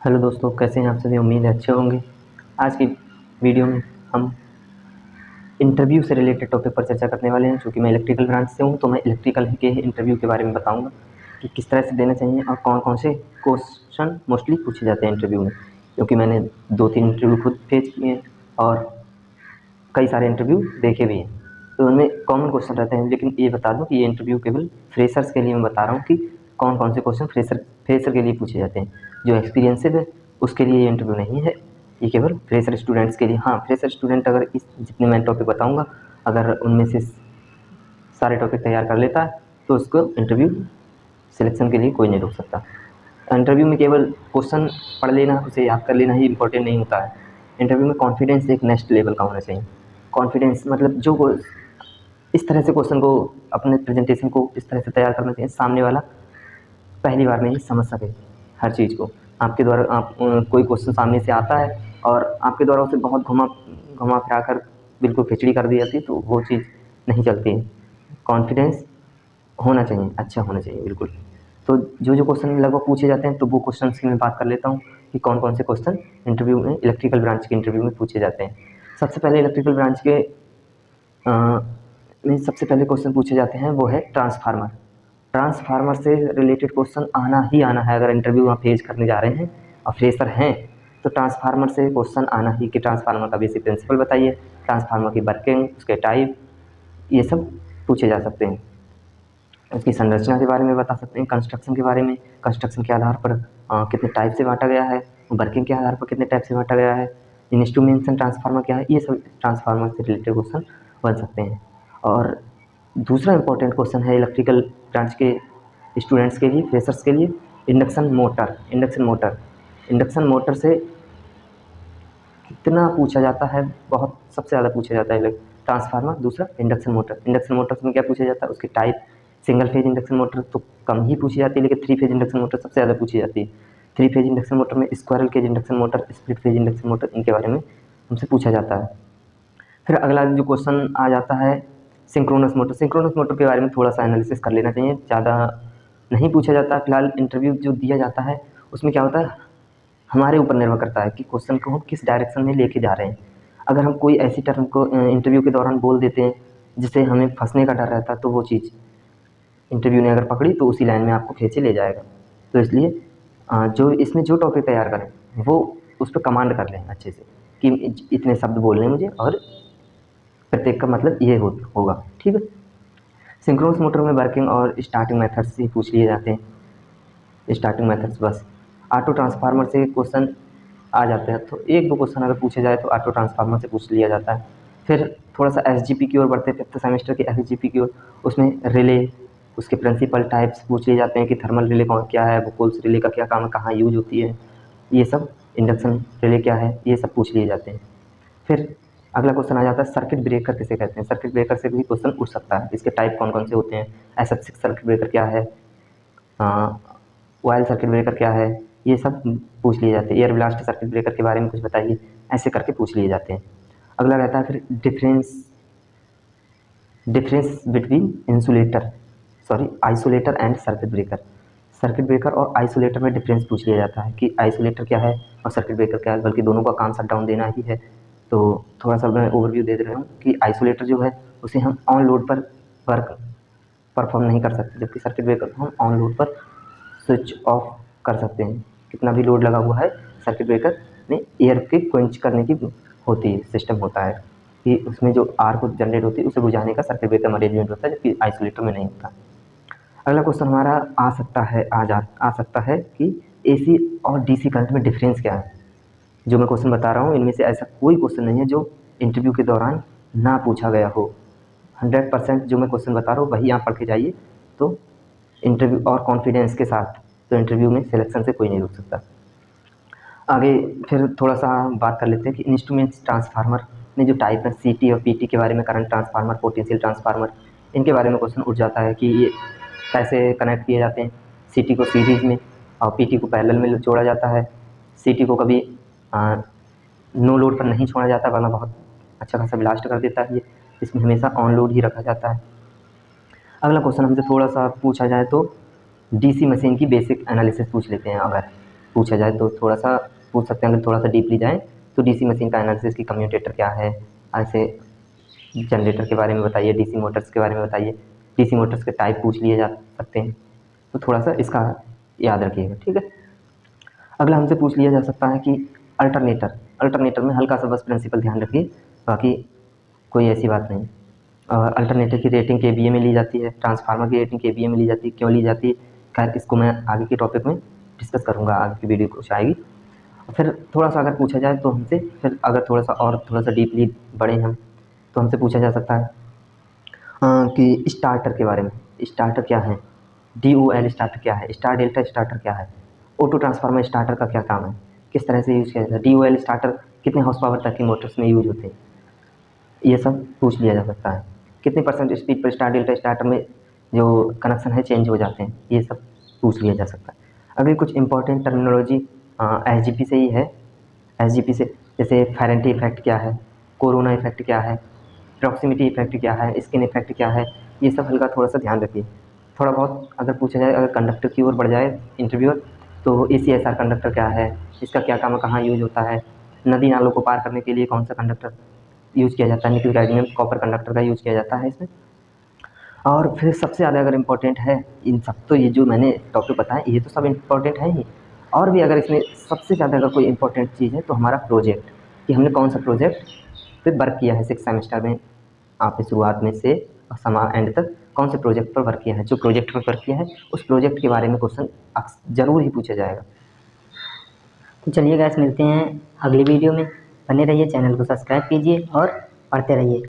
Hello दोस्तों, कैसे हैं आप सभी। उम्मीद है अच्छे होंगे। आज की वीडियो में हम इंटरव्यू से रिलेटेड टॉपिक पर चर्चा करने वाले हैं। चूँकि मैं इलेक्ट्रिकल ब्रांच से हूं तो मैं इलेक्ट्रिकल के इंटरव्यू के बारे में बताऊंगा कि किस तरह से देना चाहिए और कौन कौन से क्वेश्चन मोस्टली पूछे जाते हैं इंटरव्यू में। क्योंकि मैंने 2-3 इंटरव्यू खुद फेस किए हैं और कई सारे इंटरव्यू देखे भी हैं, तो उनमें कॉमन क्वेश्चन रहते हैं। लेकिन ये बता दूं कि ये इंटरव्यू केवल फ्रेशर्स के लिए मैं बता रहा हूँ कि कौन कौन से क्वेश्चन फ्रेशर के लिए पूछे जाते हैं। जो एक्सपीरियंसेड है उसके लिए ये इंटरव्यू नहीं है, ये केवल फ्रेशर स्टूडेंट्स के लिए। हाँ, फ्रेशर स्टूडेंट अगर इस जितने मैं टॉपिक बताऊंगा अगर उनमें से सारे टॉपिक तैयार कर लेता है तो उसको इंटरव्यू सिलेक्शन के लिए कोई नहीं रोक सकता। इंटरव्यू में केवल क्वेश्चन पढ़ लेना, उसे याद कर लेना ही इंपॉर्टेंट नहीं होता है। इंटरव्यू में कॉन्फिडेंस एक नेक्स्ट लेवल का होना चाहिए। कॉन्फिडेंस मतलब जो इस तरह से क्वेश्चन को, अपने प्रेजेंटेशन को इस तरह से तैयार करना चाहिए सामने वाला पहली बार में ही समझ सके हर चीज़ को। आपके द्वारा कोई क्वेश्चन सामने से आता है और आपके द्वारा उसे बहुत घुमा घुमा फिरा कर बिल्कुल खिचड़ी कर दी जाती है, तो वो चीज़ नहीं चलती है। कॉन्फिडेंस होना चाहिए, अच्छा होना चाहिए बिल्कुल। तो जो जो क्वेश्चन लगभग पूछे जाते हैं तो वो क्वेश्चन की मैं बात कर लेता हूँ कि कौन कौन से क्वेश्चन इंटरव्यू में, इलेक्ट्रिकल ब्रांच के इंटरव्यू में पूछे जाते हैं। सबसे पहले इलेक्ट्रिकल ब्रांच के में सबसे पहले क्वेश्चन पूछे जाते हैं वो है ट्रांसफार्मर। ट्रांसफार्मर से रिलेटेड क्वेश्चन आना ही आना है। अगर इंटरव्यू आप फेस करने जा रहे हैं और फ्रेशर हैं तो ट्रांसफार्मर से क्वेश्चन आना ही कि ट्रांसफार्मर का बेसिक प्रिंसिपल बताइए, ट्रांसफार्मर की वर्किंग, उसके टाइप, ये सब पूछे जा सकते हैं। उसकी संरचना के बारे में बता सकते हैं, कंस्ट्रक्शन के बारे में, कंस्ट्रक्शन के आधार पर कितने टाइप से बांटा गया है, वर्किंग के आधार पर कितने टाइप से बांटा गया है, इंस्ट्रूमेंटेशन ट्रांसफार्मर क्या है, ये सब ट्रांसफार्मर से रिलेटेड क्वेश्चन बन सकते हैं। और दूसरा इंपॉर्टेंट क्वेश्चन है इलेक्ट्रिकल ब्रांच के स्टूडेंट्स के लिए, फ्रेशर्स के लिए, इंडक्शन मोटर। इंडक्शन मोटर से कितना पूछा जाता है, बहुत सबसे ज़्यादा पूछा जाता है। ट्रांसफार्मर, दूसरा इंडक्शन मोटर। इंडक्शन मोटर में क्या पूछा जाता है, उसकी type. Single phase induction motor तो कम ही पूछी जाती है, लेकिन 3 फेज इंडक्शन मोटर सबसे ज़्यादा पूछी जाती है। 3 फेज इंडक्शन मोटर में squirrel cage induction motor, split phase induction motor, इनके बारे में हमसे पूछा जाता है। फिर अगला जो क्वेश्चन आ जाता है सिंक्रोनस मोटर। सिंक्रोनस मोटर के बारे में थोड़ा सा एनालिसिस कर लेना चाहिए, ज़्यादा नहीं पूछा जाता। फिलहाल इंटरव्यू जो दिया जाता है उसमें क्या होता है, हमारे ऊपर निर्भर करता है कि क्वेश्चन को हम किस डायरेक्शन में लेके जा रहे हैं। अगर हम कोई ऐसी टर्म को इंटरव्यू के दौरान बोल देते हैं जिससे हमें फंसने का डर रहता है, तो वो चीज़ इंटरव्यू ने अगर पकड़ी तो उसी लाइन में आपको खींचे ले जाएगा। तो इसलिए जो इसमें जो टॉपिक तैयार करें वो उस पर कमांड कर लें अच्छे से कि इतने शब्द बोलने हैं मुझे और प्रत्येक का मतलब ये होगा, ठीक है। सिंक्रोनस मोटर में वर्किंग और स्टार्टिंग मेथड्स ही पूछ लिए जाते हैं, स्टार्टिंग मेथड्स बस। ऑटो ट्रांसफार्मर से क्वेश्चन आ जाते हैं, तो एक दो क्वेश्चन अगर पूछे जाए तो ऑटो ट्रांसफार्मर से पूछ लिया जाता है। फिर थोड़ा सा एसजीपी की ओर बढ़ते हैं, 5th सेमेस्टर के एसजीपी की ओर। उसमें रिले, उसके प्रिंसिपल टाइप्स पूछ लिए जाते हैं कि थर्मल रिले कौन क्या है, वोल्स रिले का क्या काम है, कहाँ यूज होती है, ये सब। इंडक्शन रिले क्या है, ये सब पूछ लिए जाते हैं। फिर अगला क्वेश्चन आ जाता है सर्किट ब्रेकर किसे कहते हैं। सर्किट ब्रेकर से भी क्वेश्चन उठ सकता है, इसके टाइप कौन कौन से होते हैं, SF6 सर्किट ब्रेकर क्या है, ऑयल सर्किट ब्रेकर क्या है, ये सब पूछ लिए जाते हैं। एयर ब्लास्ट सर्किट ब्रेकर के बारे में कुछ बताइए, ऐसे करके पूछ लिए जाते हैं। अगला रहता है फिर difference between isolator and circuit breaker. Circuit breaker और आइसोलेटर में डिफरेंस पूछ लिया जाता है कि आइसोलेटर क्या है और सर्किट ब्रेकर क्या है, बल्कि दोनों का काम शट डाउन देना ही है। तो थोड़ा सा मैं ओवरव्यू दे रहा हूँ कि आइसोलेटर जो है उसे हम ऑन लोड पर वर्क परफॉर्म नहीं कर सकते, जबकि सर्किट ब्रेकर को हम ऑन लोड पर स्विच ऑफ कर सकते हैं। कितना भी लोड लगा हुआ है, सर्किट ब्रेकर में एयर के क्वेंच करने की होती है, सिस्टम होता है कि उसमें जो आर को जनरेट होती है उसे बुझाने का सर्किट ब्रेकर में अरेंजमेंट होता है, जबकि आइसोलेटर में नहीं होता। अगला क्वेश्चन हमारा आ सकता है कि AC और DC करंट में डिफरेंस क्या है। जो मैं क्वेश्चन बता रहा हूँ इनमें से ऐसा कोई क्वेश्चन नहीं है जो इंटरव्यू के दौरान ना पूछा गया हो। 100% जो मैं क्वेश्चन बता रहा हूँ वही आप पढ़ के जाइए, तो इंटरव्यू और कॉन्फिडेंस के साथ तो इंटरव्यू में सिलेक्शन से कोई नहीं रुक सकता। आगे फिर थोड़ा सा बात कर लेते हैं कि इंस्ट्रूमेंट्स ट्रांसफार्मर में जो टाइप है, CT और PT के बारे में, करंट ट्रांसफार्मर, पोटेंशियल ट्रांसफार्मर, इनके बारे में क्वेश्चन उठ जाता है कि ये कैसे कनेक्ट किए जाते हैं। CT को सीरीज में और PT को पैरेलल में जोड़ा जाता है। CT को कभी नो लोड पर नहीं छोड़ा जाता, वरना बहुत अच्छा खासा ब्लास्ट कर देता है ये। इसमें हमेशा ऑन लोड ही रखा जाता है। अगला क्वेश्चन हमसे थोड़ा सा पूछा जाए तो DC मशीन की बेसिक एनालिसिस पूछ लेते हैं। अगर पूछा जाए तो थोड़ा सा पूछ सकते हैं। अगर थोड़ा सा डीपली जाएँ तो डीसी मशीन का एनालिसिस की कम्यूटेटर क्या है, ऐसे जनरेटर के बारे में बताइए, डीसी मोटर्स के बारे में बताइए, डीसी मोटर्स के टाइप पूछ लिए जा सकते हैं। तो थोड़ा सा इसका याद रखिएगा, ठीक है। अगला हमसे पूछ लिया जा सकता है कि अल्टरनेटर, अल्टरनेटर में हल्का सा बस प्रिंसिपल ध्यान रखिए, बाकी कोई ऐसी बात नहीं। अल्टरनेटर की रेटिंग केवीए में ली जाती है, ट्रांसफार्मर की रेटिंग केवीए में ली जाती है, क्यों ली जाती है, खैर इसको मैं आगे के टॉपिक में डिस्कस करूँगा, आगे की वीडियो कुछ आएगी। फिर थोड़ा सा अगर पूछा जाए तो हमसे, फिर अगर थोड़ा सा डीपली बढ़े हम, तो हमसे पूछा जा सकता है कि स्टार्टर के बारे में। स्टार्टर क्या है, DOL स्टार्टर क्या है, स्टार डेल्टा स्टार्टर क्या है, ऑटो ट्रांसफार्मर स्टार्टर का क्या काम है, किस तरह से यूज़ किया जाता है, DOL स्टार्टर कितने हॉर्स पावर तक की मोटर्स में यूज होते हैं, ये सब पूछ लिया जा सकता है। कितने परसेंट स्पीड पर स्टार डेल्टा स्टार्टर में जो कनेक्शन है चेंज हो जाते हैं, ये सब पूछ लिया जा सकता है। अभी कुछ इंपॉर्टेंट टर्मिनोलॉजी SGP से ही है। SGP से जैसे फेरेंटी इफेक्ट क्या है, कोरोना इफेक्ट क्या है, प्रॉक्सिमिटी इफेक्ट क्या है, स्किन इफेक्ट क्या है, ये सब हल्का थोड़ा सा ध्यान रखिए। थोड़ा बहुत अगर पूछा जाए, अगर कंडक्टर की ओर बढ़ जाए इंटरव्यूअर, तो ACSR कंडक्टर क्या है, इसका क्या काम है, कहाँ यूज होता है, नदी नालों को पार करने के लिए कौन सा कंडक्टर यूज़ किया जाता है, निकल कैडमियम कॉपर कंडक्टर का यूज़ किया जाता है इसमें। और फिर सबसे ज़्यादा अगर इम्पोर्टेंट है इन सब, तो ये जो मैंने टॉपिक बताया ये तो सब इम्पोर्टेंट है ही, और भी अगर इसमें सबसे ज़्यादा अगर कोई इम्पोर्टेंट चीज़ है तो हमारा प्रोजेक्ट, कि हमने कौन सा प्रोजेक्ट पे वर्क किया है 6 सेमेस्टर में, आपने शुरुआत में से समा एंड तक कौन से प्रोजेक्ट पर वर्क किया है। जो प्रोजेक्ट पर वर्क किया है उस प्रोजेक्ट के बारे में क्वेश्चन ज़रूर ही पूछा जाएगा। तो चलिए गाइस, मिलते हैं अगली वीडियो में। बने रहिए, चैनल को सब्सक्राइब कीजिए और पढ़ते रहिए।